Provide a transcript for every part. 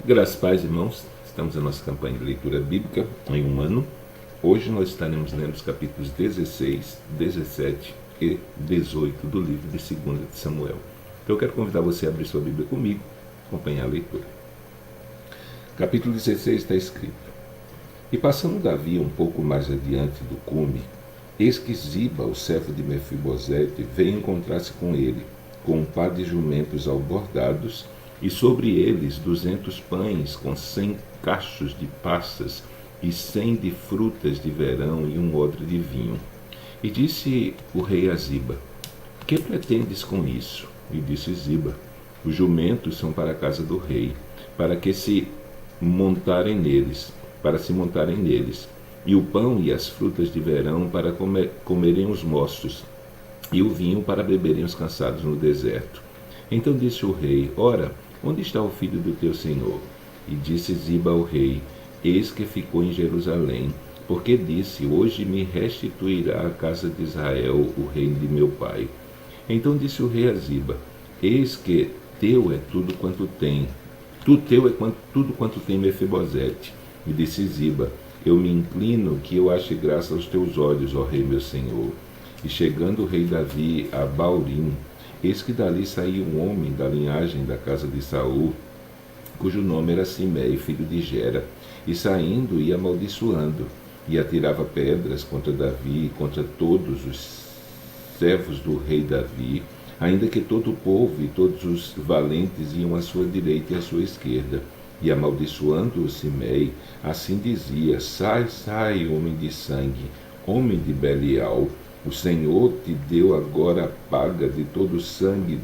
Graças, paz, irmãos. Estamos na nossa campanha de leitura bíblica em um ano. Hoje nós estaremos lendo os capítulos 16, 17 e 18 do livro de 2 de Samuel. Então eu quero convidar você a abrir sua Bíblia comigo, acompanhar a leitura. Capítulo 16 está escrito: E passando Davi um pouco mais adiante do cume, eis que Ziba, o servo de Mefibosete, veio encontrar-se com ele, com um par de jumentos albordados, e sobre eles 200 pães com 100 cachos de passas e 100 de frutas de verão e um odre de vinho. E disse o rei a Ziba: Que pretendes com isso? E disse Ziba: Os jumentos são para a casa do rei, para se montarem neles, e o pão e as frutas de verão para comerem os moços, e o vinho para beberem os cansados no deserto. Então disse o rei: Ora, onde está o filho do teu senhor? E disse Ziba ao rei: Eis que ficou em Jerusalém, porque disse: Hoje me restituirá a casa de Israel o reino de meu pai. Então disse o rei a Ziba: Eis que teu é tudo quanto tem, tudo quanto tem Mefibosete. E disse Ziba: Eu me inclino que eu ache graça aos teus olhos, ó rei meu senhor. E chegando o rei Davi a Baurim, eis que dali saiu um homem da linhagem da casa de Saul, cujo nome era Simei, filho de Gera, e saindo ia amaldiçoando, e atirava pedras contra Davi e contra todos os servos do rei Davi, ainda que todo o povo e todos os valentes iam à sua direita e à sua esquerda. E amaldiçoando o Simei, assim dizia: Sai, sai, homem de sangue, homem de Belial, o Senhor te deu agora a paga de todo o sangue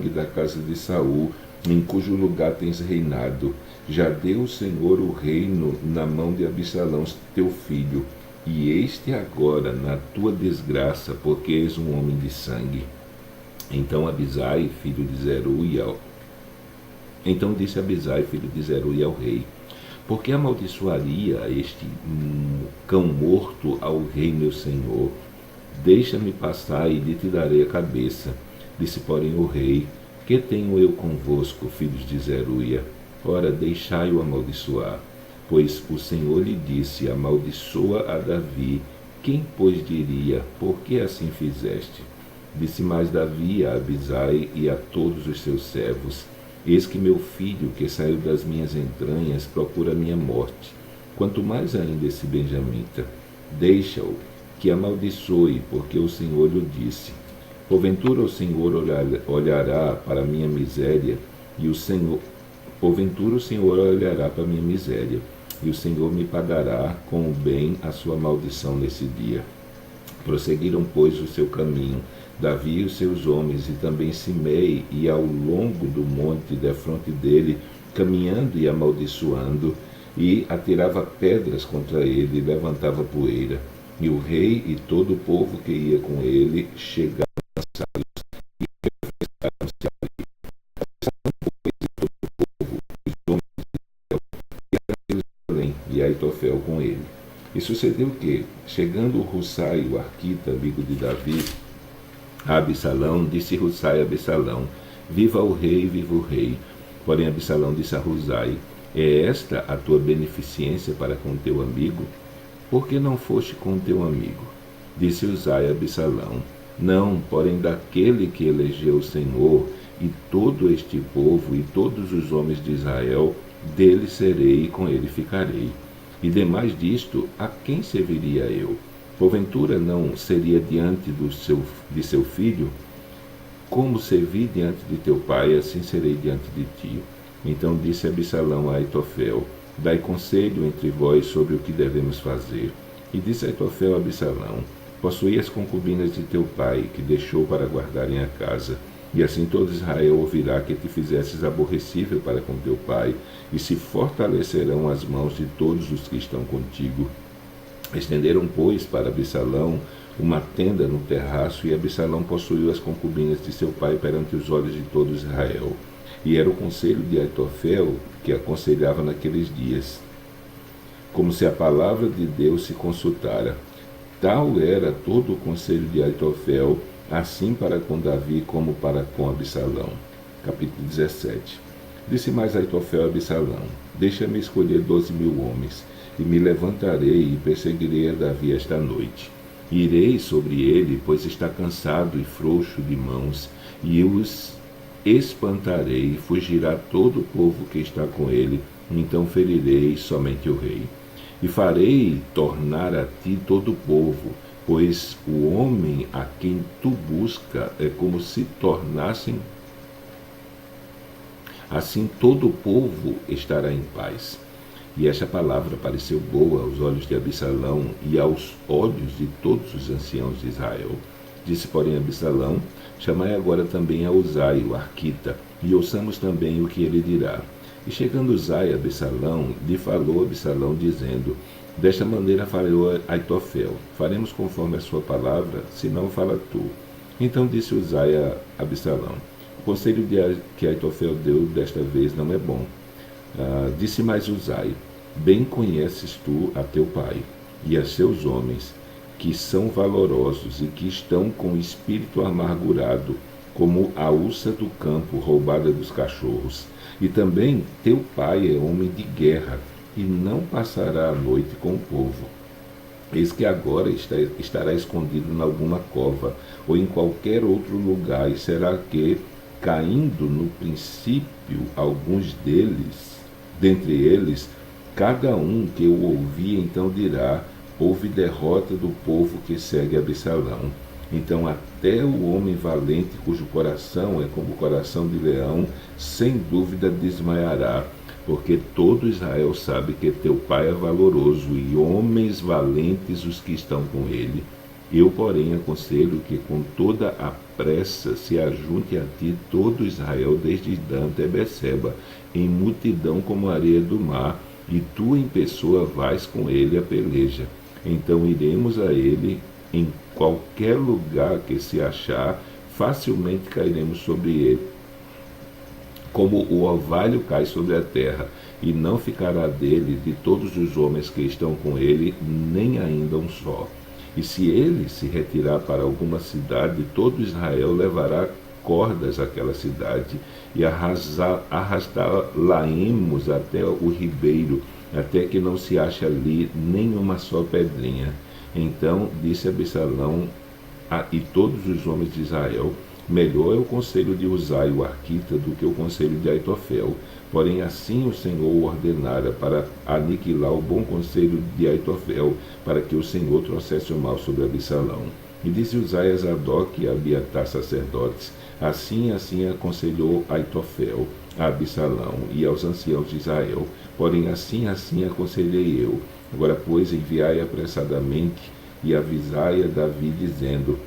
da casa de Saul, em cujo lugar tens reinado. Já deu o Senhor o reino na mão de Absalão, teu filho, e este agora na tua desgraça, porque és um homem de sangue. Então disse Abisai, filho de Zeruia, ao rei: Por que amaldiçoaria este cão morto ao rei meu senhor? Deixa-me passar e lhe te darei a cabeça. Disse, porém, o rei: Que tenho eu convosco, filhos de Zeruia? Ora, deixai-o amaldiçoar. Pois o Senhor lhe disse: Amaldiçoa a Davi. Quem, pois, diria: Por que assim fizeste? Disse mais Davi a Abisai e a todos os seus servos: Eis que meu filho, que saiu das minhas entranhas, procura minha morte. Quanto mais ainda esse benjamita. Deixa-o, que amaldiçoe, porque o Senhor lhe disse. Porventura o Senhor olhará para minha miséria, e o Senhor olhará para minha miséria, e o Senhor me pagará com o bem a sua maldição nesse dia. Prosseguiram, pois, o seu caminho, Davi e os seus homens, e também Simei, e ao longo do monte defronte dele, caminhando e amaldiçoando, e atirava pedras contra ele, e levantava poeira. E o rei e todo o povo que ia com ele chegaram cansados e refrescaram-se ali. Os homens de Jerusalém e Aitofel com ele. E sucedeu que, chegando Hussai, o arquita, amigo de Davi, a Absalão, disse Hussai a Absalão: Viva o rei, viva o rei. Porém Absalão disse a Hussai: É esta a tua beneficência para com teu amigo? Por que não foste com teu amigo? Disse Hussai a Absalão: Não, porém daquele que elegeu o Senhor, e todo este povo, e todos os homens de Israel, dele serei e com ele ficarei. E demais disto, a quem serviria eu? Porventura não seria diante de seu filho? Como servi diante de teu pai, assim serei diante de ti. Então disse Absalão a Aitofel: Dai conselho entre vós sobre o que devemos fazer. E disse Aitofel a Absalão: Possuí as concubinas de teu pai, que deixou para guardarem a casa. E assim todo Israel ouvirá que te fizesses aborrecível para com teu pai, e se fortalecerão as mãos de todos os que estão contigo. Estenderam, pois, para Absalão uma tenda no terraço, e Absalão possuiu as concubinas de seu pai perante os olhos de todo Israel. E era o conselho de Aitofel que aconselhava naqueles dias, como se a palavra de Deus se consultara. Tal era todo o conselho de Aitofel, assim para com Davi como para com Absalão. Capítulo 17. Disse mais Aitofel a Absalão: deixa-me escolher 12.000 homens, e me levantarei e perseguirei a Davi esta noite. Irei sobre ele, pois está cansado e frouxo de mãos, e os espantarei, e fugirá todo o povo que está com ele, então ferirei somente o rei. E farei tornar a ti todo o povo, pois o homem a quem tu busca é como se tornassem. Assim todo o povo estará em paz. E esta palavra pareceu boa aos olhos de Absalão e aos olhos de todos os anciãos de Israel. Disse, porém, Absalão: chamai agora também a Uzai, o arquita, e ouçamos também o que ele dirá. E chegando Uzai a Absalão, lhe falou Absalão, dizendo: desta maneira falou Aitofel: faremos conforme a sua palavra, se não fala tu. Então disse Uzai a Absalão: o conselho que Aitofel deu desta vez não é bom. Disse mais Uzai: bem conheces tu a teu pai e a seus homens, que são valorosos e que estão com o espírito amargurado, como a ursa do campo roubada dos cachorros. E também teu pai é homem de guerra, e não passará a noite com o povo. Eis que agora estará escondido em alguma cova, ou em qualquer outro lugar, e será que, caindo no princípio alguns dentre eles, cada um que o ouvir então dirá: houve derrota do povo que segue Absalão. Então até o homem valente, cujo coração é como o coração de leão, sem dúvida desmaiará, porque todo Israel sabe que teu pai é valoroso, e homens valentes os que estão com ele. Eu, porém, aconselho que com toda a pressa se ajunte a ti todo Israel, desde Dan até Beceba, em multidão como a areia do mar, e tu em pessoa vais com ele a peleja. Então iremos a ele, em qualquer lugar que se achar, facilmente cairemos sobre ele, como o orvalho cai sobre a terra, e não ficará dele, de todos os homens que estão com ele, nem ainda um só. E se ele se retirar para alguma cidade, todo Israel levará cordas àquela cidade, e arrastá-la-emos até o ribeiro, até que não se ache ali nem uma só pedrinha. Então disse Absalão e todos os homens de Israel: melhor é o conselho de Uzai, o arquita, do que o conselho de Aitofel. Porém assim o Senhor o ordenara, para aniquilar o bom conselho de Aitofel, para que o Senhor trouxesse o mal sobre Absalão. E disse Uzai a Zadok e a Abiatar, sacerdotes: assim aconselhou Aitofel a Absalão e aos anciãos de Israel. Porém assim aconselhei eu. Agora, pois, enviai apressadamente e avisai a Davi, dizendo: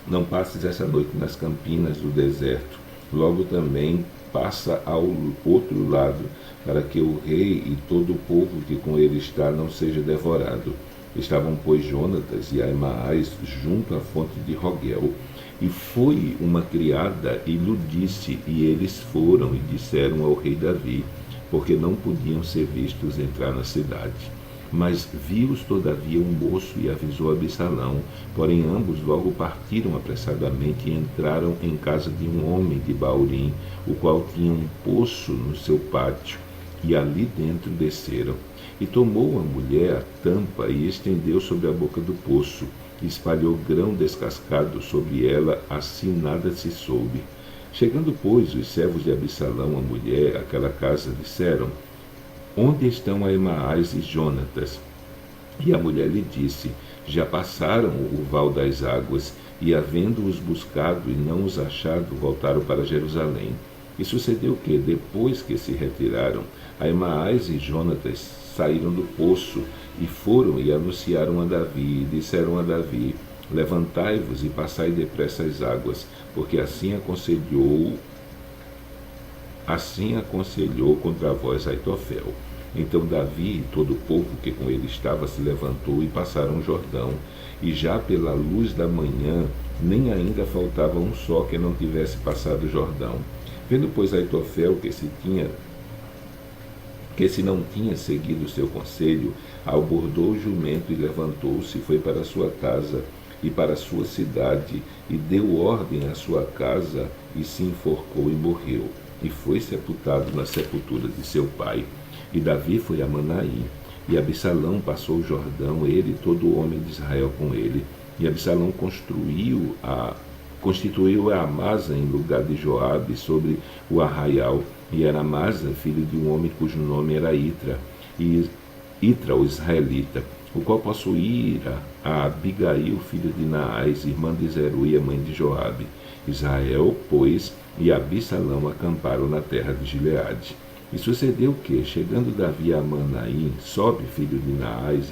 não passes essa noite nas campinas do deserto. Logo também passa ao outro lado, para que o rei e todo o povo que com ele está não seja devorado. Estavam, pois, Jonatas e Aimaas junto à fonte de Rogel. E foi uma criada e lhe disse, e eles foram e disseram ao rei Davi, porque não podiam ser vistos entrar na cidade. Mas viu-os todavia um moço e avisou Absalão. Porém ambos logo partiram apressadamente e entraram em casa de um homem de Baurim, o qual tinha um poço no seu pátio, e ali dentro desceram. E tomou a mulher a tampa e estendeu sobre a boca do poço, e espalhou grão descascado sobre ela, assim nada se soube. Chegando, pois, os servos de Absalão, a mulher, àquela casa, disseram: onde estão Aimaas e Jonatas? E a mulher lhe disse: já passaram o val das águas, e havendo-os buscado e não os achado, voltaram para Jerusalém. E sucedeu que, depois que se retiraram, Aimaas e Jonatas saíram do poço, e foram e anunciaram a Davi, e disseram a Davi: levantai-vos e passai depressa as águas, porque assim aconselhou contra vós Aitofel. Então Davi e todo o povo que com ele estava se levantou e passaram o Jordão, e já pela luz da manhã nem ainda faltava um só que não tivesse passado o Jordão. Vendo, pois, Aitofel que se não tinha seguido o seu conselho, abordou o jumento e levantou-se e foi para a sua casa e para a sua cidade, e deu ordem à sua casa, e se enforcou e morreu. e foi sepultado na sepultura de seu pai. E Davi foi a Manaim. E Absalão passou o Jordão, ele e todo homem de Israel com ele. E Absalão constituiu a Amasa em lugar de Joabe sobre o arraial. E era Amasa, filho de um homem cujo nome era Itra, e Itra, o israelita, o qual possuíra a Abigail, filha de Naás, irmã de Zeruia, mãe de Joabe. Israel, pois, e Absalão acamparam na terra de Gileade. E sucedeu que, chegando Davi a Manaim, Sobe, filho de Naás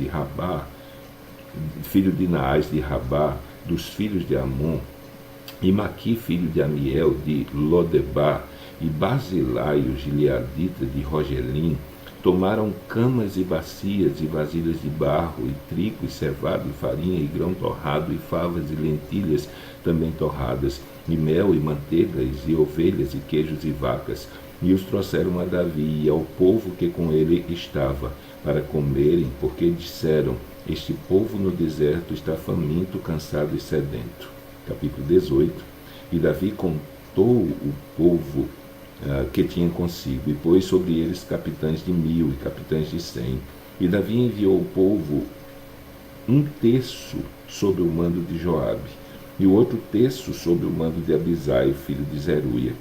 de Rabá, dos filhos de Amon, e Maqui, filho de Amiel, de Lodebar, e Barzilai, o gileadita de Rogelim, tomaram camas e bacias e vasilhas de barro, e trigo, e cevado, e farinha, e grão torrado, e favas e lentilhas também torradas, e mel, e manteigas, e ovelhas, e queijos, e vacas. E os trouxeram a Davi e ao povo que com ele estava, para comerem, porque disseram: este povo no deserto está faminto, cansado e sedento. Capítulo 18. E Davi contou o povo que tinha consigo, e pôs sobre eles capitães de 1000 e capitães de 100. E Davi enviou o povo um terço sob o mando de Joabe, e o outro terço sob o mando de Abisai, filho de Zeruia,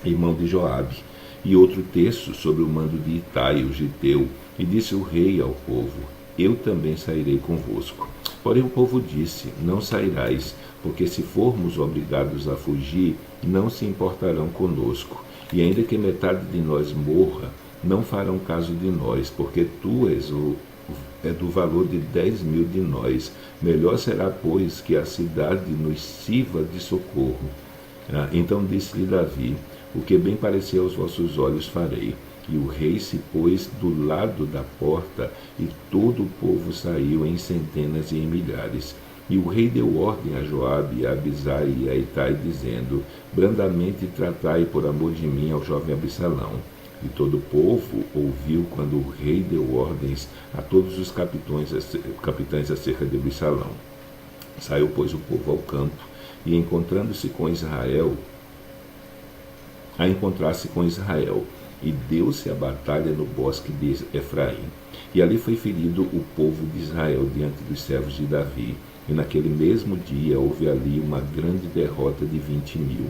irmão de Joabe, e outro terço sob o mando de Itai, o giteu. E disse o rei ao povo: eu também sairei convosco. Porém o povo disse: não sairás, porque se formos obrigados a fugir, não se importarão conosco. E ainda que metade de nós morra, não farão caso de nós, porque tu és do valor de 10.000 de nós. Melhor será, pois, que a cidade nos sirva de socorro. Então disse-lhe Davi: o que bem parecer aos vossos olhos farei. E o rei se pôs do lado da porta, e todo o povo saiu em centenas e em milhares. E o rei deu ordem a Joabe, a Abisai e a Itai, dizendo: brandamente tratai por amor de mim ao jovem Absalão. E todo o povo ouviu quando o rei deu ordens a todos os capitães acerca de Absalão. Saiu, pois, o povo ao campo, e encontrasse com Israel, e deu-se a batalha no bosque de Efraim. E ali foi ferido o povo de Israel diante dos servos de Davi. E naquele mesmo dia houve ali uma grande derrota de 20.000,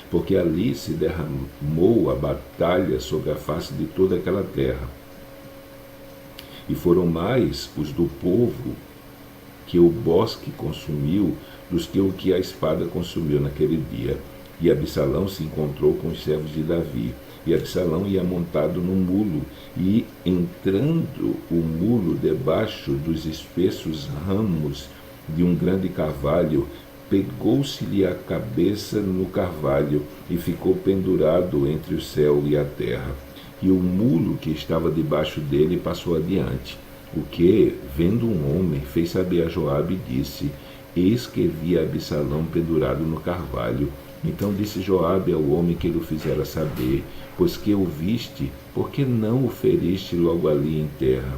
porque ali se derramou a batalha sobre a face de toda aquela terra. E foram mais os do povo que o bosque consumiu dos que o que a espada consumiu naquele dia. E Absalão se encontrou com os servos de Davi. E Absalão ia montado num mulo, e entrando o mulo debaixo dos espessos ramos de um grande carvalho, pegou-se-lhe a cabeça no carvalho, e ficou pendurado entre o céu e a terra. E o mulo que estava debaixo dele passou adiante. O que, vendo um homem, fez saber a Joabe e disse: eis que vi Absalão pendurado no carvalho. Então disse Joabe ao homem que lhe fizera saber: pois que o viste, por que não o feriste logo ali em terra?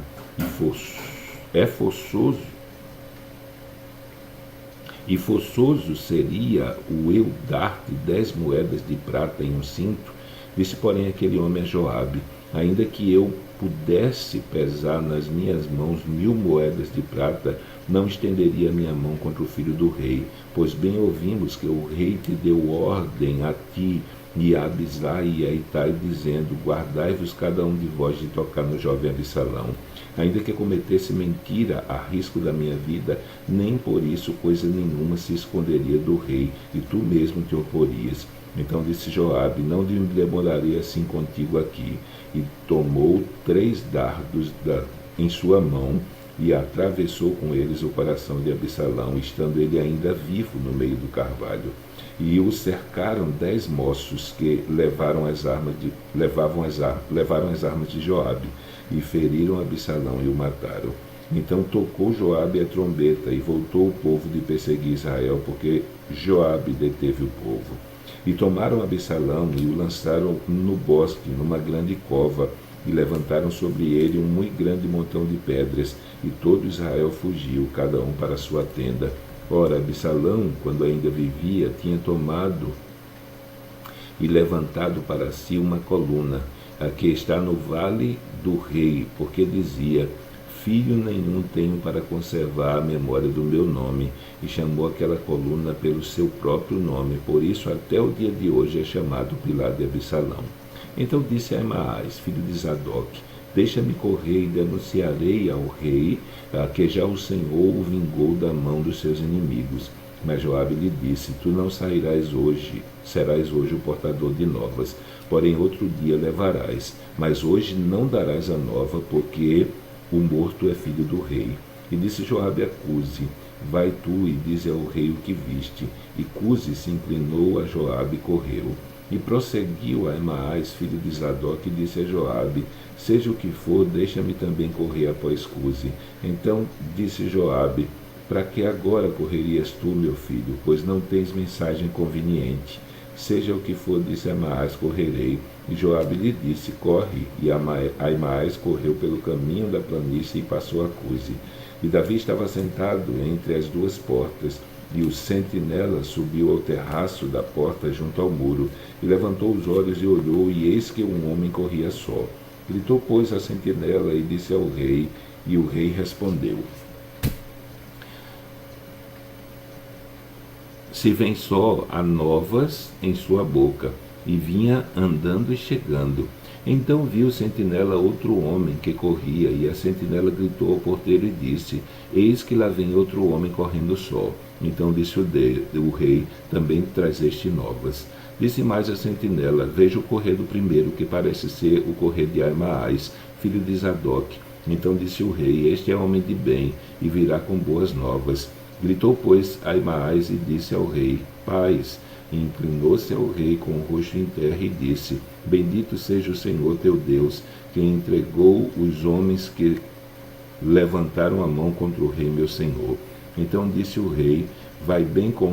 E forçoso seria o eu dar-te 10 moedas de prata em um cinto? Disse, porém, aquele homem a Joabe: ainda que eu pudesse pesar nas minhas mãos 1000 moedas de prata, não estenderia minha mão contra o filho do rei, pois bem ouvimos que o rei te deu ordem a ti e a Abisai e a Itai, dizendo: guardai-vos cada um de vós de tocar no jovem Absalão. Ainda que cometesse mentira a risco da minha vida, nem por isso coisa nenhuma se esconderia do rei, e tu mesmo te oporias. Então disse Joabe: não demorarei assim contigo aqui. E tomou 3 dardos em sua mão, e atravessou com eles o coração de Absalão, estando ele ainda vivo no meio do carvalho. E o cercaram 10 moços que levaram as armas de Joabe, e feriram Absalão e o mataram. Então tocou Joabe a trombeta, e voltou o povo de perseguir Israel, porque Joabe deteve o povo. E tomaram Absalão e o lançaram no bosque, numa grande cova, e levantaram sobre ele um muito grande montão de pedras, e todo Israel fugiu, cada um para a sua tenda. Ora, Absalão, quando ainda vivia, tinha tomado e levantado para si uma coluna, a que está no vale do rei, porque dizia: filho nenhum tenho para conservar a memória do meu nome, e chamou aquela coluna pelo seu próprio nome, por isso até o dia de hoje é chamado Pilar de Absalão. Então disse a Aimaas, filho de Zadok: deixa-me correr e denunciarei ao rei que já o Senhor o vingou da mão dos seus inimigos. Mas Joabe lhe disse: tu não sairás hoje, serás hoje o portador de novas, porém outro dia levarás, mas hoje não darás a nova, porque o morto é filho do rei. E disse Joabe a Cuse: vai tu e dize ao rei o que viste. E Cuse se inclinou a Joabe e correu. E prosseguiu Aimaas, filho de Zadok, e disse a Joabe: seja o que for, deixa-me também correr após Cuse. Então disse Joabe: para que agora correrias tu, meu filho, pois não tens mensagem conveniente? Seja o que for, disse Aimaas, correrei. E Joabe lhe disse: corre. E Aimaas correu pelo caminho da planície e passou a Cuse. E Davi estava sentado entre as duas portas, e o sentinela subiu ao terraço da porta junto ao muro, e levantou os olhos e olhou, e eis que um homem corria só. Gritou, pois, a sentinela e disse ao rei, e o rei respondeu: se vem só, há novas em sua boca. E vinha andando e chegando. Então viu o sentinela outro homem que corria, e a sentinela gritou ao porteiro e disse: eis que lá vem outro homem correndo só. Então disse o rei: também trazeste novas. Disse mais a sentinela: veja o correr do primeiro, que parece ser o correr de Aimaas, filho de Zadok. Então disse o rei: este é homem de bem, e virá com boas novas. Gritou, pois, Aimaas e disse ao rei: paz. E inclinou-se ao rei com o rosto em terra e disse: bendito seja o Senhor teu Deus, que entregou os homens que levantaram a mão contra o rei meu senhor. Então disse o rei: vai bem com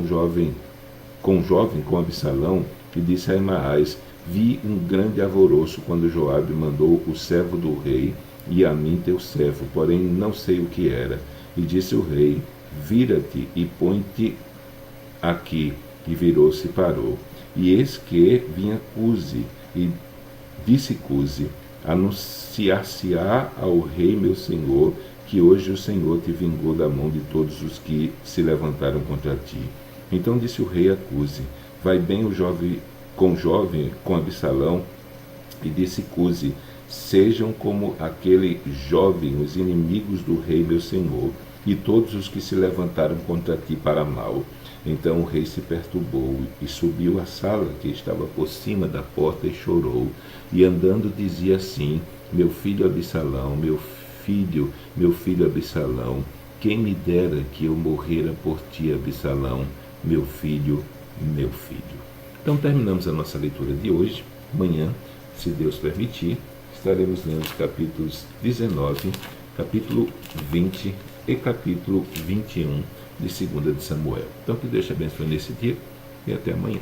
Absalão. E disse a Aimaas: vi um grande alvoroço quando Joabe mandou o servo do rei e a mim teu servo, porém não sei o que era. E disse o rei: vira-te e põe-te aqui. E virou-se e parou. E eis que vinha Cuse, e disse Cuse: anunciar-se-á ao rei meu senhor, que hoje o Senhor te vingou da mão de todos os que se levantaram contra ti. Então disse o rei a Cuse: vai bem com Absalão. E disse Cuse: sejam como aquele jovem os inimigos do rei meu senhor, e todos os que se levantaram contra ti para mal. Então o rei se perturbou e subiu à sala que estava por cima da porta e chorou. E andando dizia assim: meu filho Absalão, meu filho Absalão, quem me dera que eu morrera por ti, Absalão, meu filho, meu filho. Então terminamos a nossa leitura de hoje. Amanhã, se Deus permitir, estaremos lendo os capítulos 19, capítulo 20 e capítulo 21 de 2 de Samuel. Então que Deus te abençoe nesse dia e até amanhã.